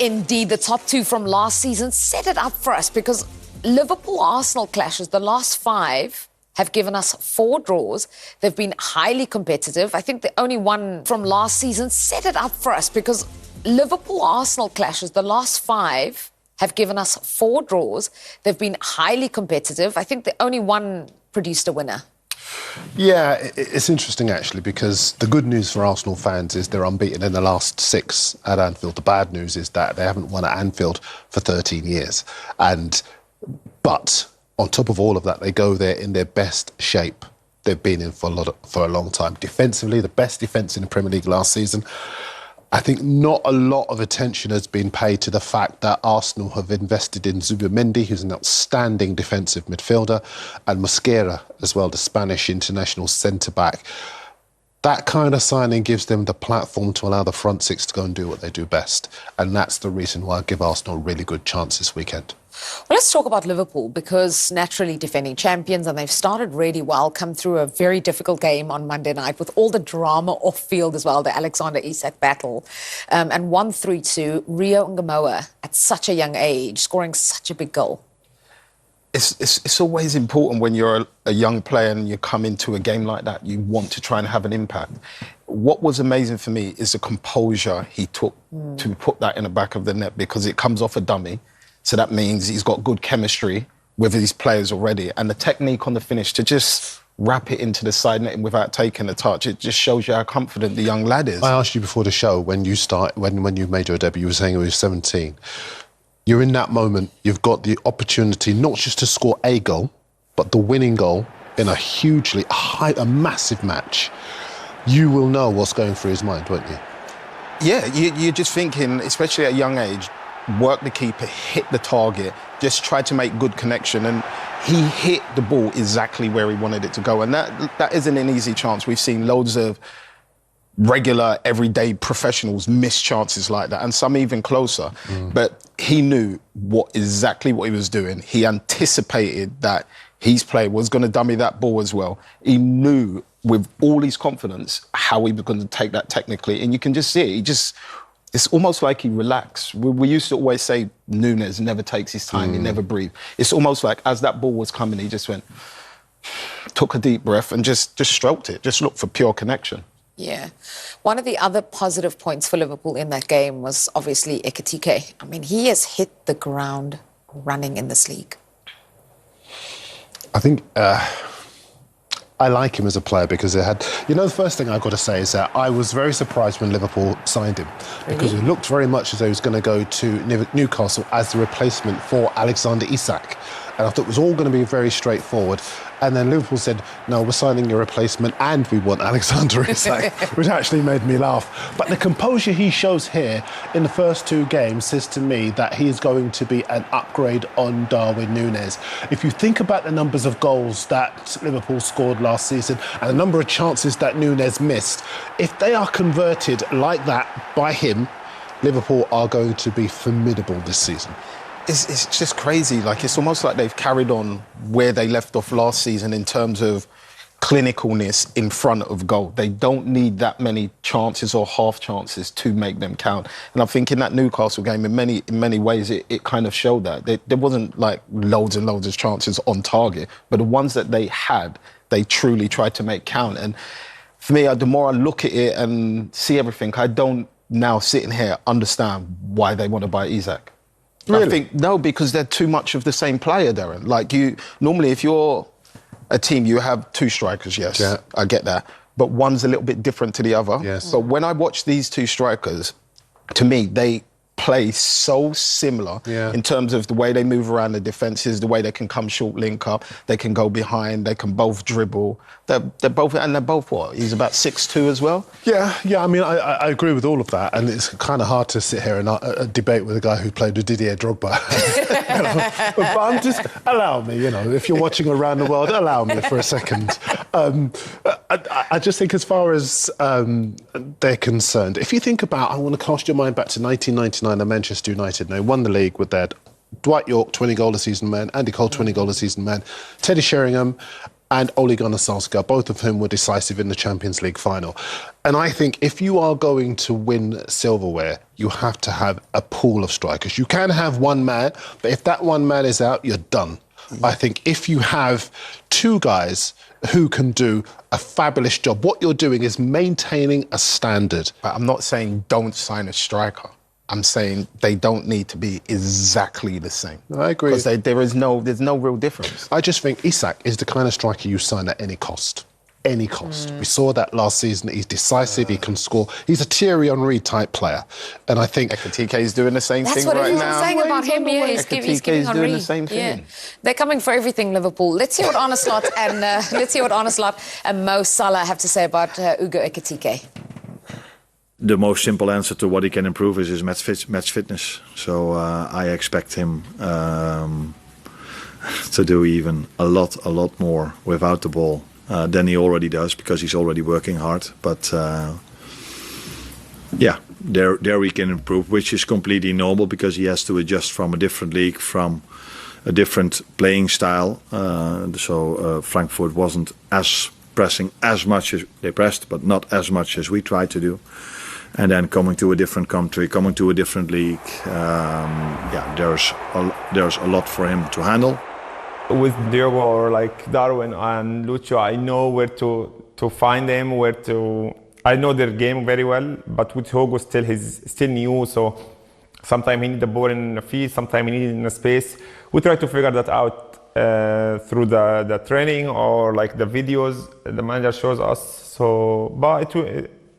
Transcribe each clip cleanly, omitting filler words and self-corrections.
Indeed, the top two from last season set it up for us because Liverpool-Arsenal clashes, the last 5, have given us 4 draws. They've been highly competitive. I think the only one from last season set it up for us because Liverpool-Arsenal clashes, the last 5, have given us 4 draws. They've been highly competitive. I think the only one produced a winner. Yeah, it's interesting actually because the good news for Arsenal fans is they're unbeaten in the last 6 at Anfield. The bad news is that they haven't won at Anfield for 13 years. But on top of all of that, they go there in their best shape they've been in for a long time. Defensively, the best defence in the Premier League last season. I think not a lot of attention has been paid to the fact that Arsenal have invested in Zubimendi, who's an outstanding defensive midfielder, and Mosquera as well, the Spanish international centre-back. That kind of signing gives them the platform to allow the front 6 to go and do what they do best. And that's the reason why I give Arsenal a really good chance this weekend. Well, let's talk about Liverpool because naturally defending champions and they've started really well, come through a very difficult game on Monday night with all the drama off-field as well, the Alexander Isak battle, and won 3-2. Rio Ngamoa at such a young age, scoring such a big goal. It's always important when you're a young player and you come into a game like that, you want to try and have an impact. What was amazing for me is the composure he took to put that in the back of the net because it comes off a dummy. So that means he's got good chemistry with his players already. And the technique on the finish to just wrap it into the side netting without taking a touch, it just shows you how confident the young lad is. I asked you before the show, when you made your debut, you were saying you were 17. You're in that moment, you've got the opportunity not just to score a goal, but the winning goal in a massive match. You will know what's going through his mind, won't you? Yeah, you're just thinking, especially at a young age, work the keeper, hit the target, just try to make good connection. And he hit the ball exactly where he wanted it to go. And that isn't an easy chance. We've seen loads of regular, everyday professionals miss chances like that, and some even closer. But he knew exactly what he was doing. He anticipated that his player was going to dummy that ball as well. He knew with all his confidence how he was going to take that technically. And you can just see it. It's almost like he relaxed. We used to always say Núñez never takes his time, he never breathes. It's almost like as that ball was coming, he just took a deep breath and just stroked it, just looked for pure connection. Yeah. One of the other positive points for Liverpool in that game was obviously Ekitiké. I mean, he has hit the ground running in this league. I think I like him as a player because the first thing I've got to say is that I was very surprised when Liverpool signed him because it looked very much as though he was going to go to Newcastle as the replacement for Alexander Isak. And I thought it was all going to be very straightforward. And then Liverpool said, no, we're signing your replacement and we want Alexander Isak, which actually made me laugh. But the composure he shows here in the first 2 games says to me that he is going to be an upgrade on Darwin Núñez. If you think about the numbers of goals that Liverpool scored last season and the number of chances that Núñez missed, if they are converted like that by him, Liverpool are going to be formidable this season. It's just crazy. Like, it's almost like they've carried on where they left off last season in terms of clinicalness in front of goal. They don't need that many chances or half chances to make them count. And I think in that Newcastle game, in many ways, it kind of showed that. There wasn't like loads and loads of chances on target, but the ones that they had, they truly tried to make count. And for me, the more I look at it and see everything, I don't now sitting here understand why they want to buy Isak. Really? I think, no, because they're too much of the same player, Darren. Like, normally, if you're a team, you have 2 strikers, yes, yeah. I get that. But one's a little bit different to the other. Yes. But when I watch these 2 strikers, to me, they play so similar in terms of the way they move around the defences, the way they can come short, link up, they can go behind, they can both dribble. They're both what? He's about 6'2" as well? Yeah. I mean, I agree with all of that, and it's kind of hard to sit here and debate with a guy who played with Didier Drogba. But I'm just, allow me, if you're watching around the world, allow me for a second. I just think as far as they're concerned, if you think about, I want to cast your mind back to 1999, the Manchester United, they won the league with their Dwight York, 20-goal-a-season man, Andy Cole, 20-goal-a-season man, Teddy Sheringham, and Ole Gunnar Solskjaer, both of whom were decisive in the Champions League final. And I think if you are going to win silverware, you have to have a pool of strikers. You can have one man, but if that one man is out, you're done. I think if you have two guys who can do a fabulous job, what you're doing is maintaining a standard. But I'm not saying don't sign a striker. I'm saying they don't need to be exactly the same. I agree. Because there's no real difference. I just think Isak is the kind of striker you sign at any cost. Any cost. We saw that last season. He's decisive, he can score. He's a Thierry Henry type player. And I think Ekitiké is doing the same thing right now. That's what everyone's saying about him. Yeah, he's giving Henry. Doing the same thing. Yeah. They're coming for everything, Liverpool. Let's hear what Arne Slot and Mo Salah have to say about Ugo Ekitike. The most simple answer to what he can improve is his match fitness. So I expect him to do even a lot more without the ball than he already does, because he's already working hard. But yeah, there we can improve, which is completely normal because he has to adjust from a different league, from a different playing style. So Frankfurt wasn't as pressing as much as they pressed, but not as much as we tried to do. And then coming to a different country, coming to a different league, yeah, there's a lot for him to handle. With Diogo or like Darwin and Lucho, I know where to find them, I know their game very well, but with Hugo he's still new, so sometimes he needs the ball in the field, sometimes he needs in the space. We try to figure that out through the training or like the videos the manager shows us. So, but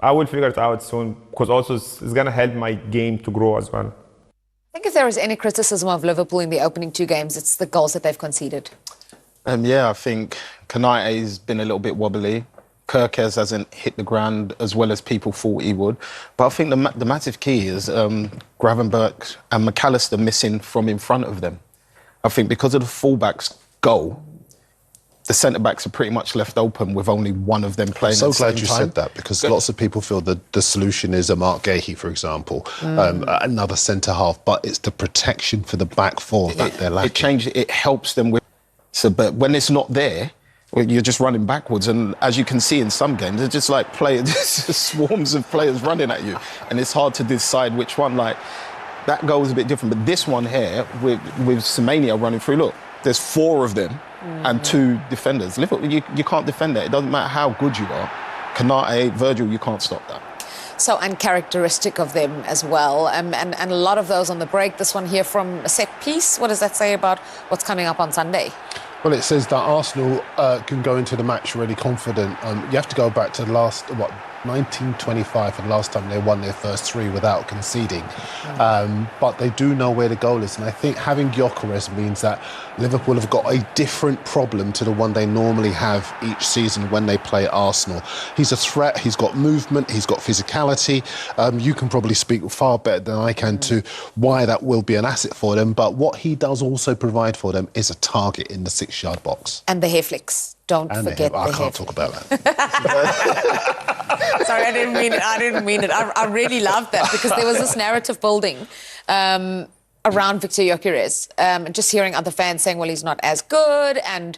I will figure it out soon, because also it's going to help my game to grow as well. I think if there is any criticism of Liverpool in the opening two games, it's the goals that they've conceded. Yeah, I think Konate's been a little bit wobbly. Gyökeres hasn't hit the ground as well as people thought he would. But I think the massive key is Gravenberch and McAllister missing from in front of them. I think because of the fullbacks' goal, the centre-backs are pretty much left open with only one of them playing at the same time. I'm so glad you said that, because lots of people feel that the solution is a Mark Gahey, for example, another centre-half, but it's the protection for the back four that they're lacking. It helps them with... So, but when it's not there, well, you're just running backwards, and as you can see in some games, they're just like swarms of players running at you, and it's hard to decide which one. Like, that goal is a bit different, but this one here, with Semenya running through, look, there's four of them and two defenders. Liverpool, you can't defend that. It doesn't matter how good you are. Konate, Virgil, you can't stop that. So uncharacteristic of them as well. And a lot of those on the break. This one here from a set piece. What does that say about what's coming up on Sunday? Well, it says that Arsenal can go into the match really confident. You have to go back to the last, 1925 for the last time they won their first three without conceding. But they do know where the goal is. And I think having Gyökeres means that Liverpool have got a different problem to the one they normally have each season when they play Arsenal. He's a threat, he's got movement, he's got physicality. You can probably speak far better than I can to why that will be an asset for them. But what he does also provide for them is a target in the 6-yard box. And the hair flicks. Don't forget the hair. I can't talk about that. Sorry, I didn't mean it. I really loved that, because there was this narrative building around Victor Gyökeres. Just hearing other fans saying, well, he's not as good, and,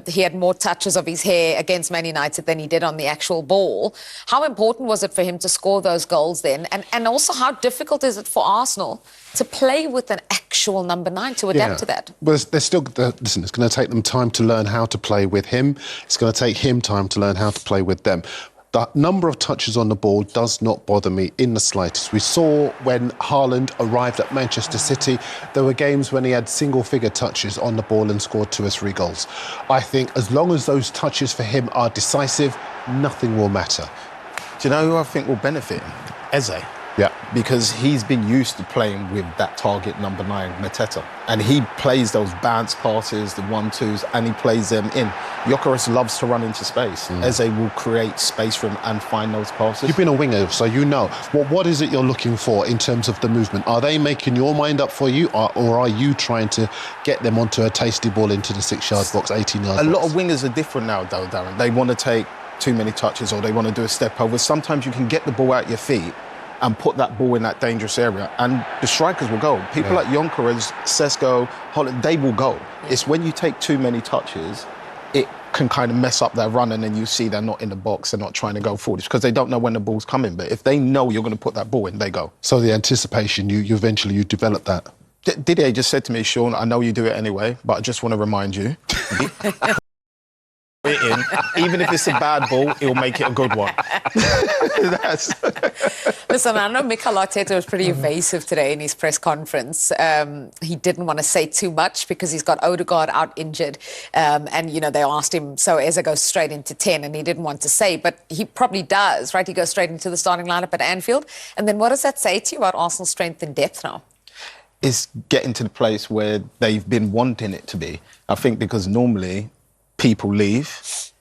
he had more touches of his hair against Man United than he did on the actual ball. How important was it for him to score those goals then? And also, how difficult is it for Arsenal to play with an actual number 9, to adapt to that? Well, listen, it's going to take them time to learn how to play with him. It's going to take him time to learn how to play with them. The number of touches on the ball does not bother me in the slightest. We saw when Haaland arrived at Manchester City, there were games when he had single-figure touches on the ball and scored 2 or 3 goals. I think as long as those touches for him are decisive, nothing will matter. Do you know who I think will benefit him? Eze. Yeah. Because he's been used to playing with that target number 9, Mateta. And he plays those bounce passes, the 1-2s, and he plays them in. Gyökeres loves to run into space. Eze will create space for him and find those passes. You've been a winger, so you know. What is it you're looking for in terms of the movement? Are they making your mind up for you, or are you trying to get them onto a tasty ball into the 6-yard box, 18-yard box? A lot of wingers are different now, though, Darren. They want to take too many touches, or they want to do a step over. Sometimes you can get the ball out your feet and put that ball in that dangerous area, and the strikers will go. People like Gyökeres, Sesko, Holland, they will go. It's when you take too many touches, can kind of mess up their run, and then you see they're not in the box, they're not trying to go forward. It's because they don't know when the ball's coming. But if they know you're going to put that ball in, they go. So the anticipation, you eventually develop that. Didier just said to me, Sean, I know you do it anyway, but I just want to remind you. It in. Even if it's a bad ball, it'll make it a good one. Listen, I know Mikel Arteta was pretty evasive today in his press conference. He didn't want to say too much because he's got Odegaard out injured. And, you know, they asked him, so Eze goes straight into 10, and he didn't want to say, but he probably does, right? He goes straight into the starting lineup at Anfield. And then what does that say to you about Arsenal's strength and depth now? It's getting to the place where they've been wanting it to be. I think because normally people leave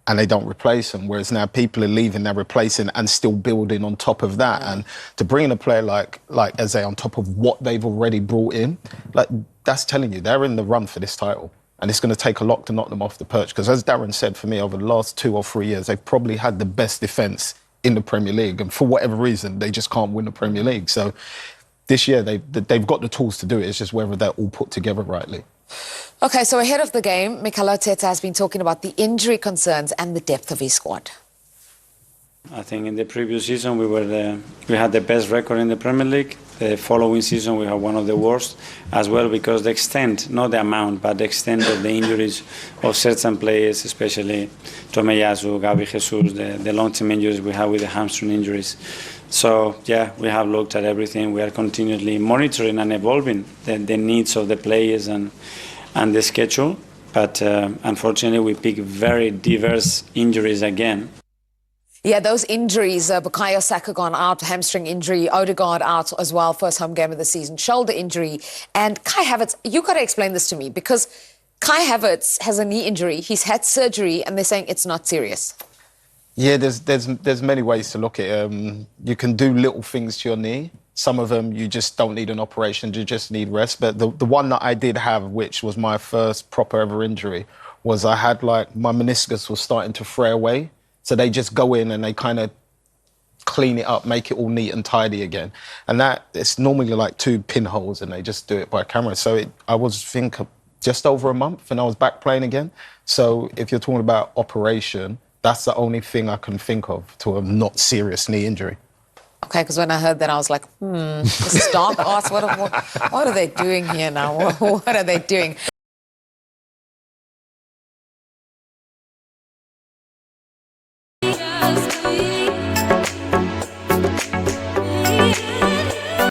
and they don't replace them, whereas now people are leaving, they're replacing and still building on top of that. And to bring in a player like Eze on top of what they've already brought in, like that's telling you they're in the run for this title. And it's going to take a lot to knock them off the perch. Because as Darren said, for me, over the last 2 or 3 years, they've probably had the best defence in the Premier League. And for whatever reason, they just can't win the Premier League. So this year, they've got the tools to do it. It's just whether they're all put together rightly. OK, so ahead of the game, Mikel Arteta has been talking about the injury concerns and the depth of his squad. I think in the previous season we had the best record in the Premier League. The following season we had one of the worst as well, because the extent, not the amount, but the extent of the injuries of certain players, especially Tomiyasu, Gabi Jesus, the long-term injuries we have with the hamstring injuries. So yeah, we have looked at everything. We are continually monitoring and evolving the needs of the players and the schedule. But unfortunately, we pick very diverse injuries again. Yeah, those injuries, Bukayo Saka gone out, hamstring injury, Odegaard out as well, first home game of the season, shoulder injury, and Kai Havertz. You got to explain this to me, because Kai Havertz has a knee injury, he's had surgery, and they're saying it's not serious. Yeah, there's many ways to look at it. You can do little things to your knee. Some of them you just don't need an operation, you just need rest. But the one that I did have, which was my first proper ever injury, was I had my meniscus was starting to fray away. So they just go in and they kind of clean it up, make it all neat and tidy again. And it's normally like 2 pinholes and they just do it by camera. So I was, just over a month and I was back playing again. So if you're talking about operation, that's the only thing I can think of to a not serious knee injury. OK, because when I heard that, I was like, this is dark arts. What are they doing here now? What are they doing?